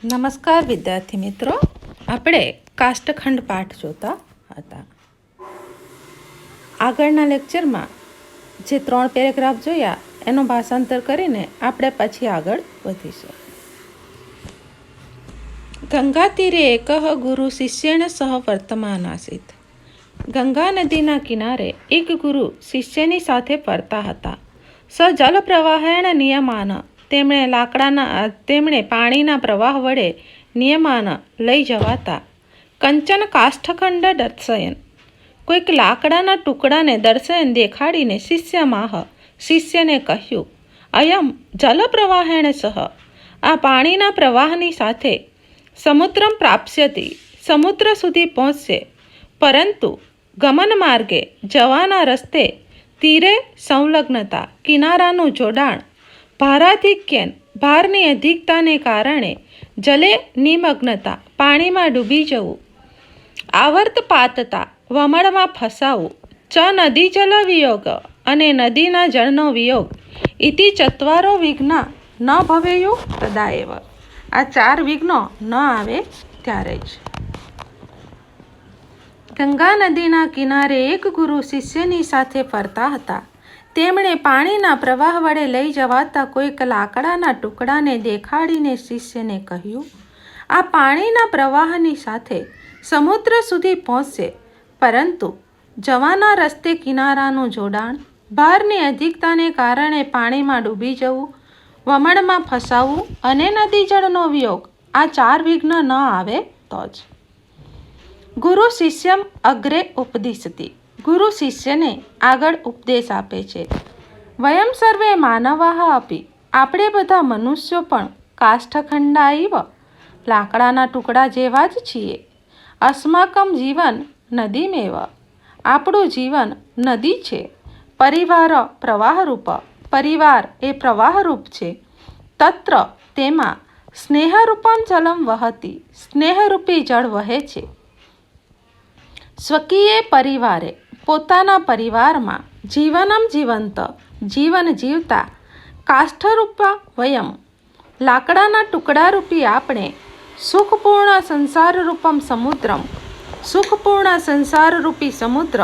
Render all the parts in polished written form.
નમસ્કાર વિદ્યાર્થી મિત્રો, આપણે કાષ્ઠખંડ પાઠ જોતા હતા. આગળના લેક્ચરમાં જે 3 પેરેગ્રાફ જોયા એનું ભાષાંતર કરીને આપણે પછી આગળ વધીશું. ગંગા તીરે એકઃ ગુરુ શિષ્યેણ સહ વર્તમાન આસીત. ગંગા નદીના કિનારે એક ગુરુ શિષ્યની સાથે ફરતા હતા. સ જલ પ્રવાહેણ નિયમાન, તેમણે પાણીના પ્રવાહ વડે નિયમાન લઈ જવાતા કંચન કાષ્ઠખંડ દર્શયન, કોઈક લાકડાના ટુકડાને દર્શયન દેખાડીને શિષ્યને કહ્યું, અયમ જલ પ્રવાહેણ સહ, આ પાણીના પ્રવાહની સાથે સમુદ્રમ પ્રાપ્સ્યતિ, સમુદ્ર સુધી પહોંચશે, પરંતુ ગમન માર્ગે જવાના રસ્તે તીરે સંલગ્નતા, કિનારાનું જોડાણ, ભારાધિક્યન, ભારની અધિકતાને કારણે જલે નિમગ્નતા, પાણીમાં ડૂબી જવું, આવર્તપાતતા, વમળમાં ફસાવું, ચ નદી જલ વિયોગ, અને નદીના જળનો વિયોગ, ઇતિ ચત્વારો વિઘ્ના ન ભવેયુ તદાએવ, આ 4 વિઘ્નો ન આવે ત્યારે જ. ગંગા નદીના કિનારે એક ગુરુ શિષ્યની સાથે ફરતા હતા. તેમણે પાણીના પ્રવાહ વડે લઈ જવાતા કોઈક લાકડાના ટુકડાને દેખાડીને શિષ્યને કહ્યું, આ પાણીના પ્રવાહની સાથે સમુદ્ર સુધી પહોંચશે, પરંતુ જવાના રસ્તે કિનારાનું જોડાણ, ભારની અધિકતાને કારણે પાણીમાં ડૂબી જવું, વમળમાં ફસાવું અને નદી જળનો વિયોગ, આ 4 વિઘ્ન ન આવે તો જ. ગુરુ શિષ્યમ અગ્રે ઉપદિશતિ, ગુરુ શિષ્યને આગળ ઉપદેશ આપે છે. વયમ સર્વે માનવાઃ અપી, આપણે બધા મનુષ્યો પણ કાષ્ઠખંડા ઇવ, લાકડાના ટુકડા જેવા જ છીએ. અસ્માકમ જીવન નદીમેવ, આપણું જીવન નદી છે. પરિવાર પ્રવાહરૂપ, પરિવાર એ પ્રવાહરૂપ છે. તત્ર તેમાં સ્નેહરૂપમ જલમ વહતિ, સ્નેહરૂપી જળ વહે છે. સ્વકીયે પરિવારે, પોતાના પરિવારમાં, જીવનમ જીવંત, જીવન જીવતા, કાષ્ઠરૂપા વયમ, લાકડાના ટુકડારૂપી આપણે, સુખપૂર્ણ સંસારરૂપમ સમુદ્રમ, સુખપૂર્ણ સંસારરૂપી સમુદ્ર,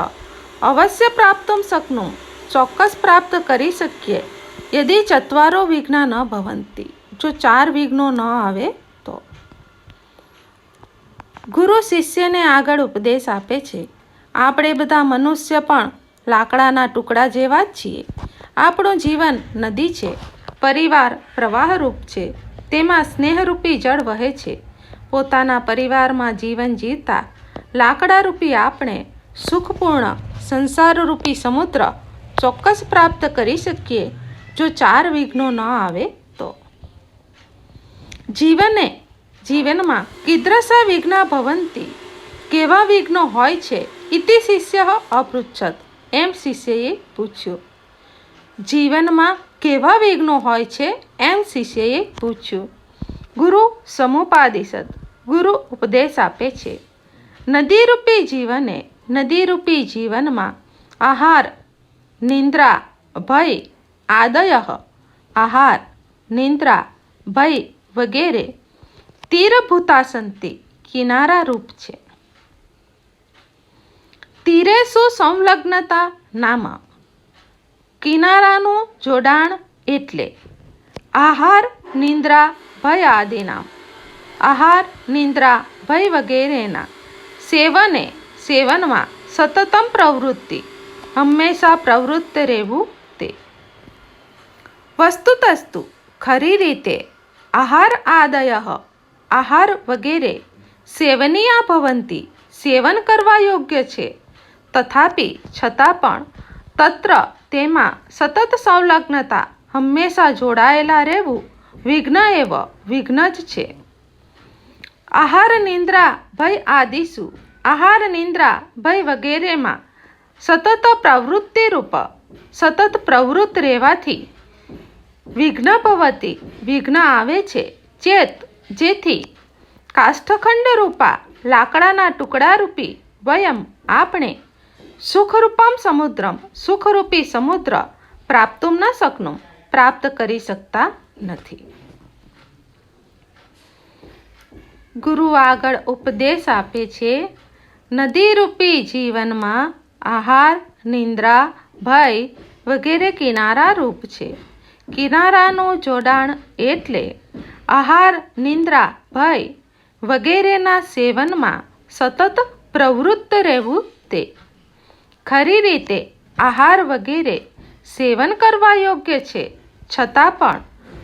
અવશ્ય પ્રાપ્તુમ શક્નુમ, ચોક્કસ પ્રાપ્ત કરી શકીએ, યદિ ચત્વારો વિઘ્ના ન ભવંતિ, જો 4 વિઘ્નો ન આવે તો. ગુરુ શિષ્યને આગળ ઉપદેશ આપે છે. આપણે બધા મનુષ્ય પણ લાકડાના ટુકડા જેવા જ છીએ. આપણું જીવન નદી છે. પરિવાર પ્રવાહરૂપ છે. તેમાં સ્નેહરૂપી જળ વહે છે. પોતાના પરિવારમાં જીવન જીવતા લાકડારૂપી આપણે સુખપૂર્ણ સંસારરૂપી સમુદ્ર ચોક્કસ પ્રાપ્ત કરી શકીએ, જો 4 વિઘ્નો ન આવે તો. જીવનમાં કીદૃશા વિઘ્ના ભવંતિ, કેવા વિઘ્નો હોય છે, ઇતિ શિષ્ય અપૃચ્છત, એમ શિષ્યએ પૂછ્યું. જીવનમાં કેવા વિઘ્નો હોય છે એમ શિષ્યએ પૂછ્યું. ગુરુ સમુપાદિશત, ગુરુ ઉપદેશ આપે છે. નદીરૂપી જીવને, નદીરૂપી જીવનમાં આહાર, નિંદ્રા, ભય આદયઃ, આહાર, નિંદ્રા, ભય વગેરે તીરભૂતા સંતિ, કિનારા રૂપ છે. તીરેષુ સંલગ્નતા નામ, કિનારાનું જોડાણ એટલે આહાર, નિંદ્રા, ભય આદિનામ, આહાર, નિંદ્રા, ભય વગેરેના સેવનમાં સતતમ પ્રવૃત્તિ, હંમેશા પ્રવૃત્ત રહેવું તે. વસ્તુતસ્તુ, ખરી રીતે, આહાર આદયઃ, આહાર વગેરે સેવનીયા ભવંતિ, સેવન કરવા યોગ્ય છે. તથાપિ છતાં પણ તત્ર તેમાં સતત સંલગ્નતા, હંમેશા જોડાયેલા રહેવું, વિઘ્ન એવ, વિઘ્ન જ છે. આહાર, નિંદ્રા, ભય આદિષુ, આહાર, નિંદ્રા, ભય વગેરેમાં સતત પ્રવૃત્તિરૂપ, સતત પ્રવૃત્ત રહેવાથી વિઘ્ન ભવતી, વિઘ્ન આવે છે. ચેત, જેથી કાષ્ઠખંડ રૂપા, લાકડાના ટુકડારૂપી, વયમ આપણે, સુખરૂપમ સમુદ્રમ, સુખરૂપી સમુદ્ર, પ્રાપ્તુમ ન શકનુમ, પ્રાપ્ત કરી શકતા નથી. ગુરુ આગળ ઉપદેશ આપે છે. નદીરૂપી જીવનમાં આહાર, નિંદ્રા, ભય વગેરે કિનારા રૂપ છે. કિનારાનું જોડાણ એટલે આહાર, નિંદ્રા, ભય વગેરેના સેવનમાં સતત પ્રવૃત્ત રહેવું તે. ખરી રીતે આહાર વગેરે સેવન કરવા યોગ્ય છે, છતાં પણ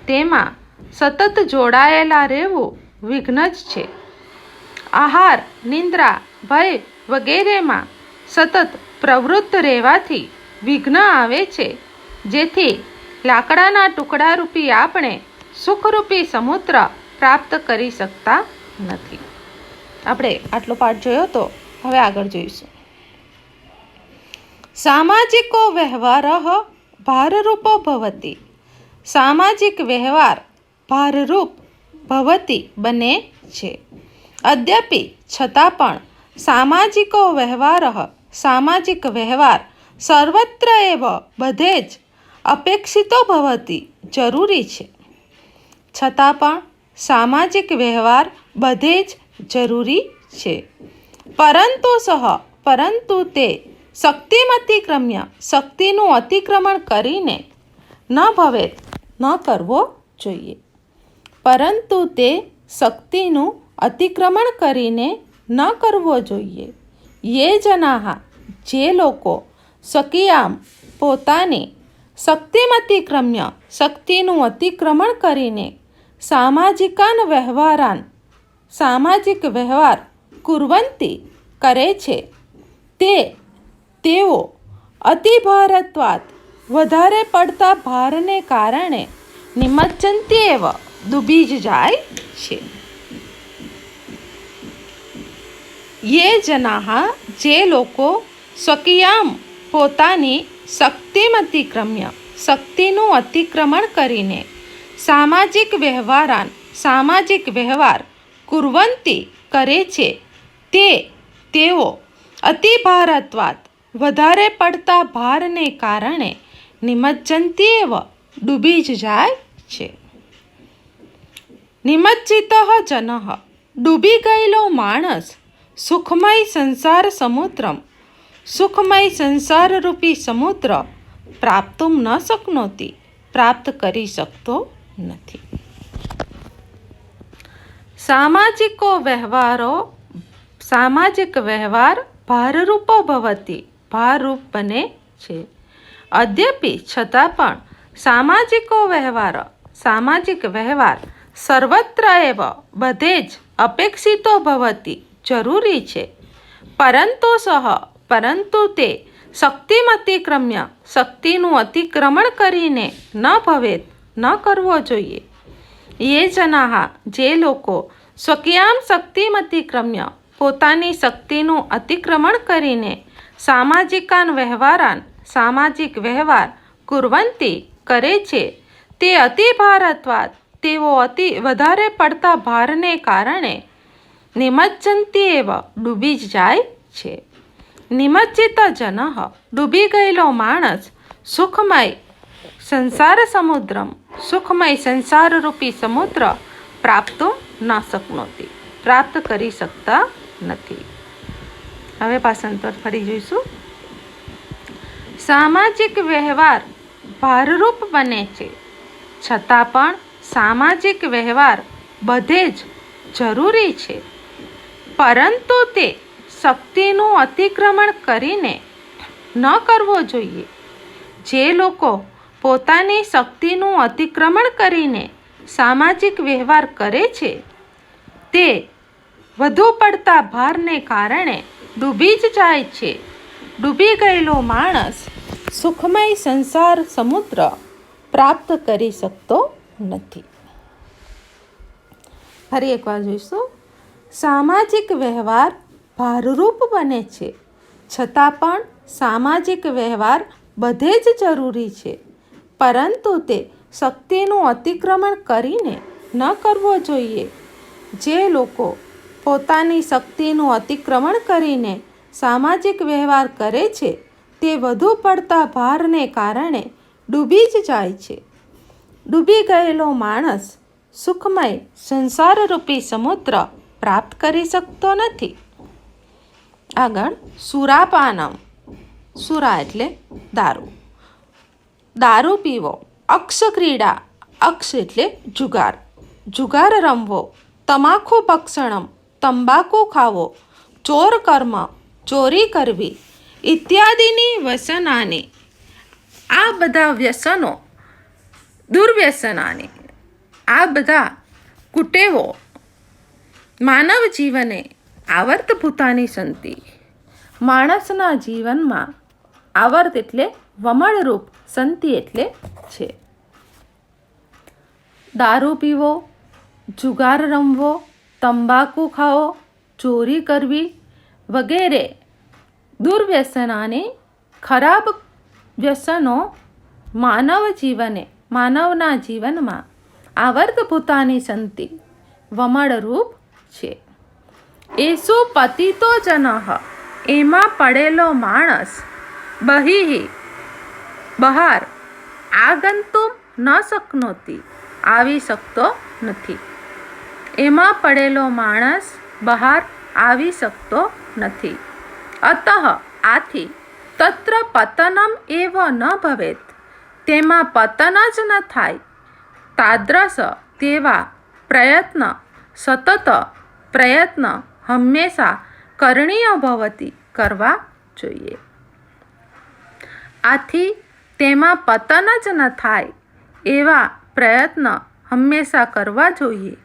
તેમાં સતત જોડાયેલા રહેવું વિઘ્ન જ છે. આહાર, નિંદ્રા, ભય વગેરેમાં સતત પ્રવૃત્ત રહેવાથી વિઘ્ન આવે છે, જેથી લાકડાના ટુકડા રૂપી આપણે સુખરૂપી સમુદ્ર પ્રાપ્ત કરી શકતા નથી. આપણે આટલો પાઠ જોયો તો હવે આગળ જોઈશું. સામાજિકો વ્યવહારઃ ભારરૂપો ભવતિ. સામાજિક વ્યવહાર ભારરૂપ ભવતિ બને છે. અદ્યપિ છતાં પણ સામાજિક વ્યવહાર સર્વત્ર એવ બધે જ અપેક્ષિતો ભવતિ જરૂરી છે. છતાં પણ સામાજિક વ્યવહાર બધે જ જરૂરી છે. પરંતુ તે શક્તિમતિક્રમ્ય શક્તિનું અતિક્રમણ કરીને ન ભવેત ન કરવો જોઈએ. પરંતુ તે શક્તિનું અતિક્રમણ કરીને ન કરવો જોઈએ. યે જનાઃ જે લોકો સ્વકીયામ પોતાની શક્તિમતિક્રમ્ય શક્તિનું અતિક્રમણ કરીને સામાજિક વ્યવહાર કુર્વંતિ કરે છે, તેઓ અતિભારત્વાત વધારે પડતા ભારને કારણે નિમજ્જન્તિ એવ ડૂબી જ જાય છે. યે જનાઃ જે લોકો સ્વકીયામ પોતાની શક્તિમતિક્રમ્ય શક્તિનું અતિક્રમણ કરીને સામાજિક વ્યવહાર કુર્વંતિ કરે છે, તેઓ અતિભારત્વાત વધારે પડતા ભારને કારણે નિમજ્જન્તિ એવ ડૂબી જ જાય છે. નિમજ્જિતઃ જનઃ ડૂબી ગયેલો માણસ સુખમય સંસારરૂપી સમુદ્ર પ્રાપ્તુમ ન શક્નોતિ પ્રાપ્ત કરી શકતો નથી. સામાજિક વ્યવહાર ભારરૂપો ભવતિ ભારરૂપ બને છે. અદ્યપિ છતાં પણ સામાજિક વ્યવહાર સર્વત્ર એવ બધે જ અપેક્ષિતો ભવતિ જરૂરી છે. પરંતુ તે શક્તિમતિક્રમ્ય શક્તિનું અતિક્રમણ કરીને ન ભવેત ન કરવો જોઈએ. યે જનાઃ જે લોકો સ્વકીયામ શક્તિમતિક્રમ્ય પોતાની શક્તિનું અતિક્રમણ કરીને સામાજિક વ્યવહાર કુર્વંતિ કરે છે, તે અતિભારત્વાત તેઓ વધારે પડતા ભારને કારણે નિમજ્જન્તિ એવ ડૂબી જ જાય છે. નિમજ્જિત જનઃ ડૂબી ગયેલો માણસ સુખમય સંસારરૂપી સમુદ્ર પ્રાપ્તો ન શક્નોતિ પ્રાપ્ત કરી શકતા નથી. હવે ભાષાંતર ફરી જોઈશું. સામાજિક વ્યવહાર ભારરૂપ બને છે, છતાં પણ સામાજિક વ્યવહાર બધે જ જરૂરી છે. પરંતુ તે શક્તિનું અતિક્રમણ કરીને ન કરવો જોઈએ. જે લોકો પોતાની શક્તિનું અતિક્રમણ કરીને સામાજિક વ્યવહાર કરે છે, તે વધુ પડતા ભારને કારણે ડૂબી જ જાય છે. ડૂબી ગયેલો માણસ સુખમય સંસાર સમુદ્ર પ્રાપ્ત કરી શકતો નથી. ફરી એકવાર જોઈશું. સામાજિક વ્યવહાર ભારરૂપ બને છે, છતાં પણ સામાજિક વ્યવહાર બધે જ જરૂરી છે. પરંતુ તે શક્તિનું અતિક્રમણ કરીને ન કરવો જોઈએ. જે લોકો પોતાની શક્તિનું અતિક્રમણ કરીને સામાજિક વ્યવહાર કરે છે, તે વધુ પડતા ભારને કારણે ડૂબી જ જાય છે. ડૂબી ગયેલો માણસ સુખમય સંસારરૂપી સમુદ્ર પ્રાપ્ત કરી શકતો નથી. આગળ સુરાપાનમ. સુરા એટલે દારૂ. દારૂ પીવો. અક્ષ ક્રીડા. અક્ષ એટલે જુગાર. જુગાર રમવો. તમાકુ ભક્ષણમ. તંબાકુ ખાવો. ચોર કર્મ. ચોરી કરવી. ઇત્યાદિની વ્યસનાની. આ બધા વ્યસનો, દુર્વ્યસનાની, આ બધા કુટેવો માનવ જીવને આવર્તભૂતાની સંતિ. માણસના જીવનમાં આવર્ત એટલે વમળરૂપ, સંતિ એટલે છે. દારૂ પીવો, જુગાર રમવો, તંબાકુ ખાવો, ચોરી કરવી વગેરે દુર્વ્યસનાને ખરાબ વ્યસનો માનવના જીવનમાં આવર્તભૂતાની સંતિ વમળરૂપ છે. એસુ પતિતો જનઃ. એમાં પડેલો માણસ બહાર આગંતુમ ન શક્નોતિ. આવી શકતો નથી. એમાં પડેલો માણસ બહાર આવી શકતો નથી. અતઃ આથી તત્ર પતનમ એવ ન ભવેત. તેમાં પતન જ ન થાય. તાદ્રશ તેવા પ્રયત્ન, સતત પ્રયત્ન હંમેશા કરણીય ભવતી કરવા જોઈએ. આથી તેમાં પતન જ ન થાય એવા પ્રયત્ન હંમેશા કરવા જોઈએ.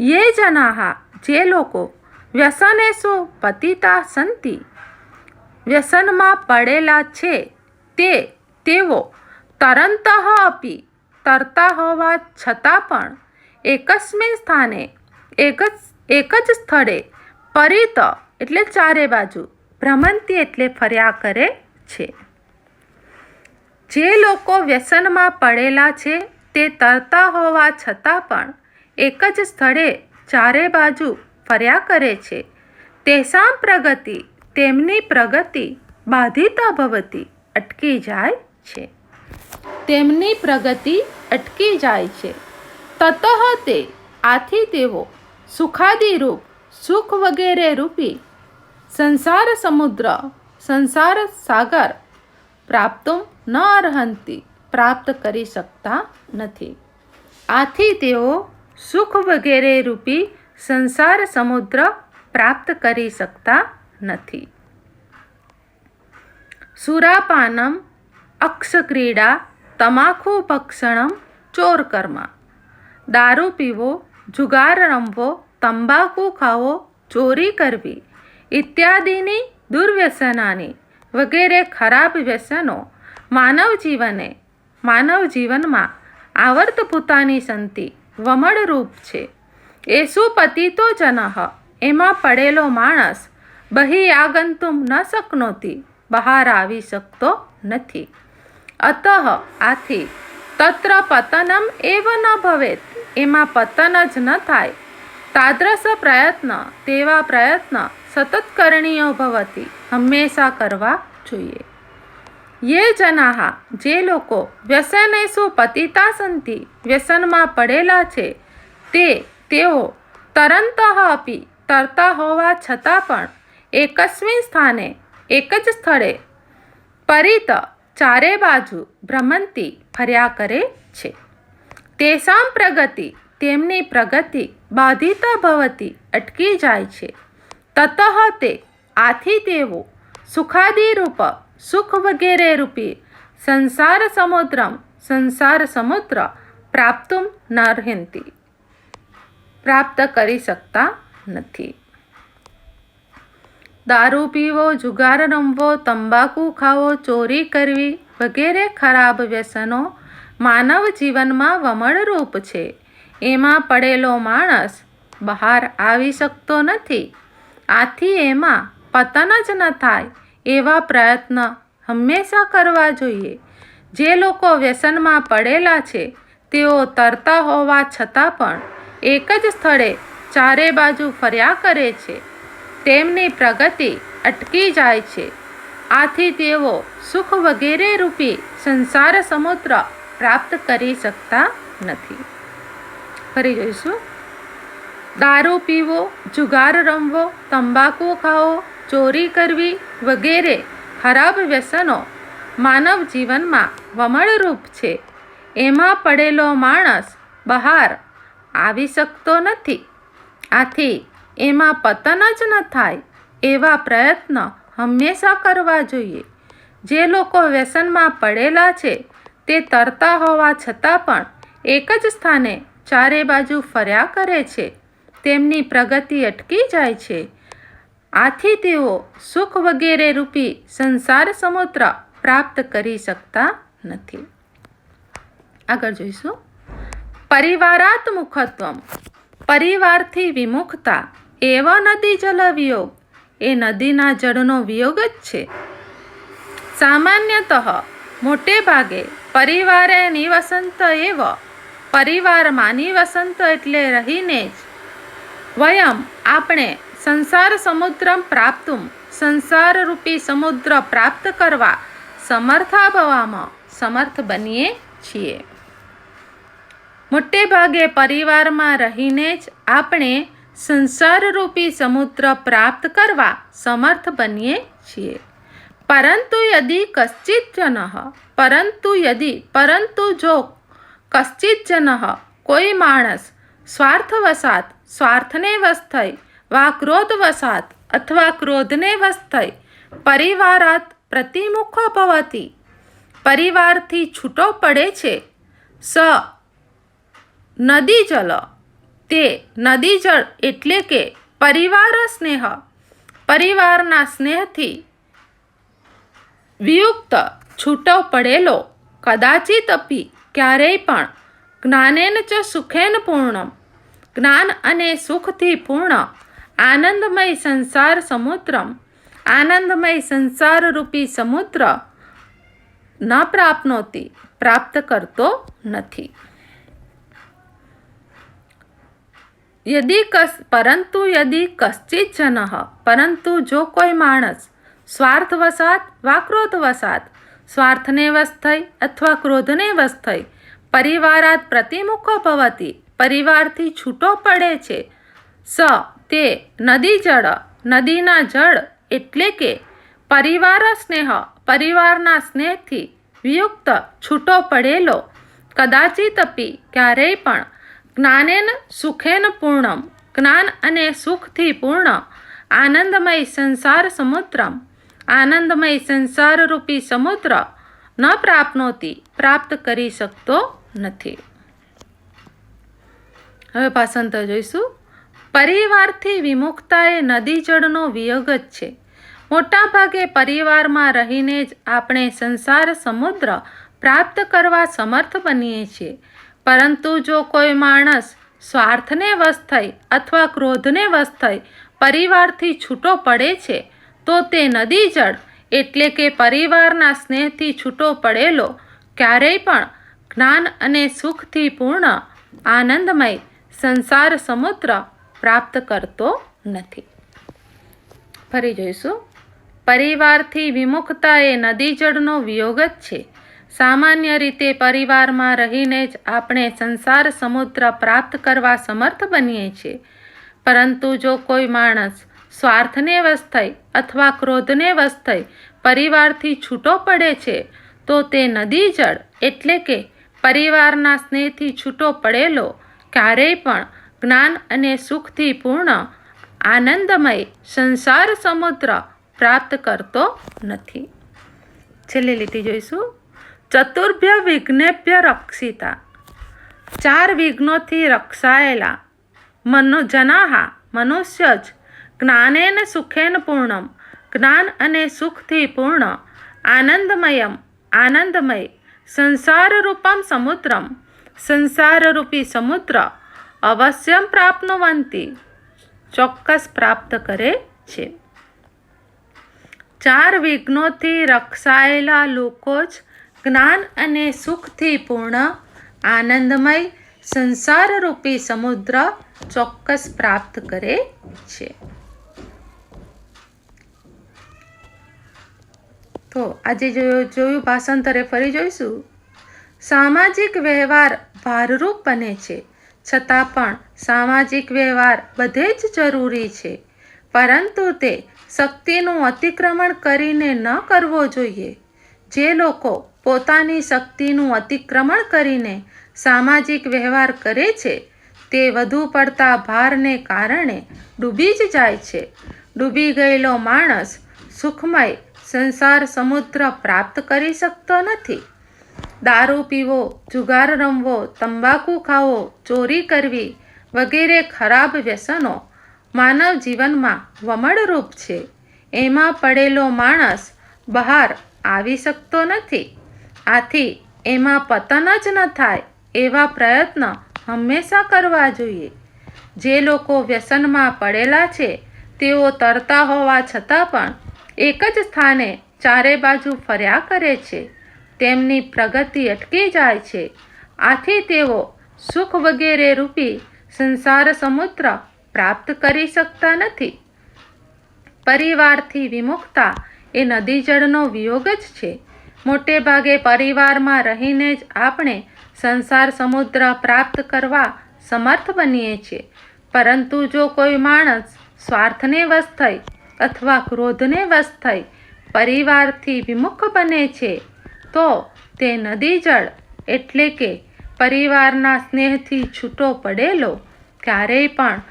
યે જનાઃ. જે લોકો વ્યસનેષુ પતિતા સંતિ. વ્યસનમાં પડેલા છે તેઓ તરંતઃ અપી. તરતા હોવા છતાં પણ એકસ્મિન સ્થાને એક જ સ્થળે પરિત એટલે ચારે બાજુ, ભ્રમંતી એટલે ફર્યા કરે છે. જે લોકો વ્યસનમાં પડેલા છે તે તરતા હોવા છતાં પણ એક જ સ્થળે ચારે બાજુ ફર્યા કરે છે. તેસામ પ્રગતિ. તેમની પ્રગતિ બાધિતા ભવતી. અટકી જાય છે. તેમની પ્રગતિ અટકી જાય છે. તતઃ તે. આથી તેઓ સુખાદિરૂપ, સુખ વગેરે રૂપી સંસાર સમુદ્ર, સંસાર સાગર પ્રાપ્તુમ ન અર્હંતિ. પ્રાપ્ત કરી શકતા નથી. આથી તેઓ સુખ વગેરે રૂપી સંસાર સમુદ્ર પ્રાપ્ત કરી શકતા નથી. સુરાપાનમ. અક્ષક્રીડા. તમાકુ ભક્ષણમ. ચોર કર્મ. દારૂ પીવો, જુગાર રમવો, તંબાકુ ખાવો, ચોરી કરવી ઇત્યાદિની દુર્વ્યસનાની વગેરે ખરાબ વ્યસનો માનવ જીવનમાં આવર્તભૂતાની સંતિ વમળરૂપ છે. એસુ પતિતો જનઃ. એમાં પડેલો માણસ બહિ આગંતુમ ન શક્નોતિ. બહાર આવી શકતો નથી. અતઃ આથી તત્ર પતનમ એવ ન ભવેત. એમાં પતન જ ન થાય. તાદ્રશ પ્રયત્ન. તેવા પ્રયત્ન સતત કરણીય ભવતી. હંમેશા કરવા જોઈએ. યે જનાઃ. જે લોકો વ્યસનેષુ પતિતા સંતિ. વ્યસનમાં પડેલા છે તેઓ તરંતઃ અપી. તરતા હોવા છતાં પણ એકસ્મિન સ્થાને એક જ સ્થળે પરિત ચારે બાજુ ભ્રમંતી ફર્યા કરે છે. તેસામ પ્રગતિ. તેમની પ્રગતિ બાધિતા ભવતી. અટકી જાય છે. તતઃ તે. આથી તેઓ સુખાદિરૂપ, સુખ વગેરે રૂપી સંસાર સમુદ્રમ, સંસાર સમુદ્ર પ્રાપ્તુમ નર્હંતિ. પ્રાપ્ત કરી શકતા નથી. દારૂ પીવો, જુગાર રમવો, તંબાકુ ખાવો, ચોરી કરવી વગેરે ખરાબ વ્યસનો માનવ જીવનમાં વમળરૂપ છે. એમાં પડેલો માણસ બહાર આવી શકતો નથી. આથી એમાં પતન જ ન થાય એવા પ્રયત્ન હંમેશા કરવા જોઈએ. જે લોકો વ્યસનમાં પડેલા છે તેઓ તરતા હોવા છતાં પણ એક જ સ્થળે ચારે બાજુ ફર્યા કરે છે. તેમની પ્રગતિ અટકી જાય છે. આથી તેઓ સુખ વગેરે રૂપી સંસાર સમુદ્ર પ્રાપ્ત કરી શકતા નથી. ફરી જોઈશું. દારૂ પીવો, જુગાર રમવો, તંબાકુ ખાવો, ચોરી કરવી વગેરે ખરાબ વ્યસનો માનવ જીવનમાં વમળરૂપ છે. એમાં પડેલો માણસ બહાર આવી શકતો નથી. આથી એમાં પતન જ ન થાય એવા પ્રયત્ન હંમેશા કરવા જોઈએ. જે લોકો વ્યસનમાં પડેલા છે તે તરતા હોવા છતાં પણ એક જ સ્થાને ચારે બાજુ ફર્યા કરે છે. તેમની પ્રગતિ અટકી જાય છે. આથી તેઓ સુખ વગેરે રૂપી સંસાર સમુદ્ર પ્રાપ્ત કરી શકતા નથી. આગળ જોઈશું. પરિવારાત્મુખત્વમ, પરિવારથી વિમુખતા એવ નદી જલ વિયોગ, એ નદીના જળનો વિયોગ જ છે. સામાન્યતઃ મોટે ભાગે પરિવારે નિવસંત એવ, પરિવારમાં નિવસંત એટલે રહીને જ વયમ આપણે સંસાર સમુદ્રમ પ્રાપ્તુમ, સંસાર રૂપી સમુદ્ર પ્રાપ્ત કરવા સમર્થા ભવામાં સમર્થ બનીએ છીએ. મોટે ભાગે પરિવારમાં રહીને જ આપણે સંસાર રૂપી સમુદ્ર પ્રાપ્ત કરવા સમર્થ બનીએ છીએ. પરંતુ યદિ કશ્ચિત જનઃ, પરંતુ જો કશ્ચિત જનઃ કોઈ માણસ સ્વાર્થવશાત, સ્વાર્થને વશ થઈ, વા ક્રોધવશાત અથવા ક્રોધને વશ થઈ પરિવારાત પ્રતિમુખો ભવતિ, પરિવારથી છૂટો પડે છે. સ નદી જલ, તે નદી જળ એટલે કે પરિવાર સ્નેહ, પરિવારના સ્નેહથી વિયુક્ત છૂટો પડેલો, કદાચિત અપી ક્યારેય પણ, જ્ઞાનેન ચ સુખેન પૂર્ણમ, જ્ઞાન અને સુખથી પૂર્ણ, આનંદમય સંસાર સમુદ્રમ, આનંદમય સંસાર રૂપી સમુદ્ર ન પ્રાપ્નોતિ, પ્રાપ્ત કરતો નથી. પરંતુ યદિ કશ્ચિત જનઃ, પરંતુ જો કોઈ માણસ સ્વાર્થવશાત વા ક્રોધવશાત, સ્વાર્થને વશ થઈ અથવા ક્રોધને વશ થઈ પરિવારાત પ્રતિમુખો ભવતિ, પરિવારથી છૂટો પડે છે. સ તે નદી જળ, નદીના જળ એટલે કે પરિવાર સ્નેહ, પરિવારના સ્નેહથી વિયુક્ત છૂટો પડેલો, કદાચિત અપી ક્યારેય પણ, જ્ઞાનેન સુખેન પૂર્ણમ, જ્ઞાન અને સુખથી પૂર્ણ, આનંદમય સંસાર સમુદ્રમ, આનંદમય સંસાર રૂપી સમુદ્ર ન પ્રાપ્નોતિ, પ્રાપ્ત કરી શકતો નથી. હવે ભાષાંતર જોઈશું. પરિવારથી વિમુખતા એ નદી જળનો વિયોગ જ છે. મોટા ભાગે પરિવારમાં રહીને જ આપણે સંસાર સમુદ્ર પ્રાપ્ત કરવા સમર્થ બનીએ છીએ. પરંતુ જો કોઈ માણસ સ્વાર્થને વશ થઈ અથવા ક્રોધને વશ થઈ પરિવારથી છૂટો પડે છે તો તે નદી જળ એટલે કે પરિવારના સ્નેહથી છૂટો પડેલો, ક્યારેય પણ જ્ઞાન અને સુખથી પૂર્ણ આનંદમય સંસાર સમુદ્ર પ્રાપ્ત કરતો નથી. ફરી જોઈશું. પરિવારથી વિમુખતા એ નદી જળનો વિયોગ જ છે. સામાન્ય રીતે પરિવારમાં રહીને જ આપણે સંસાર સમુદ્ર પ્રાપ્ત કરવા સમર્થ બનીએ છીએ. પરંતુ જો કોઈ માણસ સ્વાર્થને વશ થઈ અથવા ક્રોધને વશ થઈ પરિવારથી છૂટો પડે છે તો તે નદી જળ એટલે કે પરિવારના સ્નેહથી છૂટો પડેલો, ક્યારેય પણ જ્ઞાન અને સુખથી પૂર્ણ આનંદમય સંસાર સમુદ્ર પ્રાપ્ત કરતો નથી. છેલ્લી લીટી જોઈશું. ચતુર્ભ્ય વિઘ્નેભ્ય રક્ષિતા, 4 વિઘ્નોથી રક્ષાયેલા જનાહા મનુષ્ય જ જ્ઞાનેન સુખેન પૂર્ણમ, જ્ઞાન અને સુખથી પૂર્ણ આનંદમયમ, આનંદમય સંસાર રૂપમ સમુદ્રમ, સંસાર રૂપી સમુદ્ર અવશ્યમ પ્રાપ્નુવંતિ, ચોક્કસ પ્રાપ્ત કરે છે. 4 વિઘ્નોથી રક્ષાયેલા લોકો જ જ્ઞાન અને સુખથી પૂર્ણ આનંદમય સંસાર રૂપી સમુદ્ર ચોક્કસ પ્રાપ્ત કરે છે. તો આજે જોયું ભાષાંતરે ફરી જોઈશું. સામાજિક વ્યવહાર ભારરૂપ બને છે છતાં પણ સામાજિક વ્યવહાર બધે જ જરૂરી છે, પરંતુ તે શક્તિનું અતિક્રમણ કરીને ન કરવો જોઈએ. જે લોકો પોતાની શક્તિનું અતિક્રમણ કરીને સામાજિક વ્યવહાર કરે છે તે વધુ પડતા ભારને કારણે ડૂબી જ જાય છે. ડૂબી ગયેલો માણસ સુખમય સંસાર સમુદ્ર પ્રાપ્ત કરી શકતો નથી. દારૂ પીવો, જુગાર રમવો, તંબાકુ ખાવો, ચોરી કરવી વગેરે ખરાબ વ્યસનો માનવ જીવનમાં વમળરૂપ છે. એમાં પડેલો માણસ બહાર આવી શકતો નથી. આથી એમાં પતન જ ન થાય એવા પ્રયત્ન હંમેશા કરવા જોઈએ. જે લોકો વ્યસનમાં પડેલા છે તેઓ તરતા હોવા છતાં પણ એક જ સ્થાને ચારે બાજુ ફર્યા કરે છે. તેમની પ્રગતિ અટકી જાય છે. આથી તેઓ સુખ વગેરે રૂપી સંસાર સમુદ્ર પ્રાપ્ત કરી શકતા નથી. પરિવારથી વિમુખતા એ નદી જળનો વિયોગ જ છે. મોટે ભાગે પરિવારમાં રહીને જ આપણે સંસાર સમુદ્ર પ્રાપ્ત કરવા સમર્થ બનીએ છીએ. પરંતુ જો કોઈ માણસ સ્વાર્થને વશ થઈ અથવા ક્રોધને વશ થઈ પરિવારથી વિમુખ બને છે તો તે નદી જળ એટલે કે પરિવારના સ્નેહથી છૂટો પડેલો ક્યારેય પણ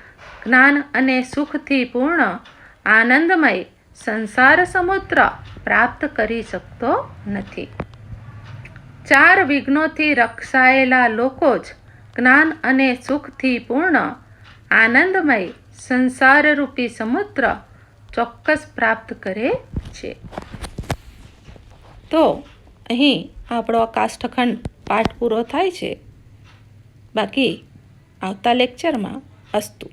જ્ઞાન અને સુખથી પૂર્ણ આનંદમય સંસાર સમુદ્ર પ્રાપ્ત કરી શકતો નથી. 4 વિઘ્નોથી રક્ષાયેલા લોકો જ જ્ઞાન અને સુખથી પૂર્ણ આનંદમય સંસારરૂપી સમુદ્ર ચોક્કસ પ્રાપ્ત કરે છે. તો અહીં આપણો કાષ્ઠખંડ પાઠ પૂરો થાય છે. બાકી આવતા લેક્ચરમાં અસ્તુ.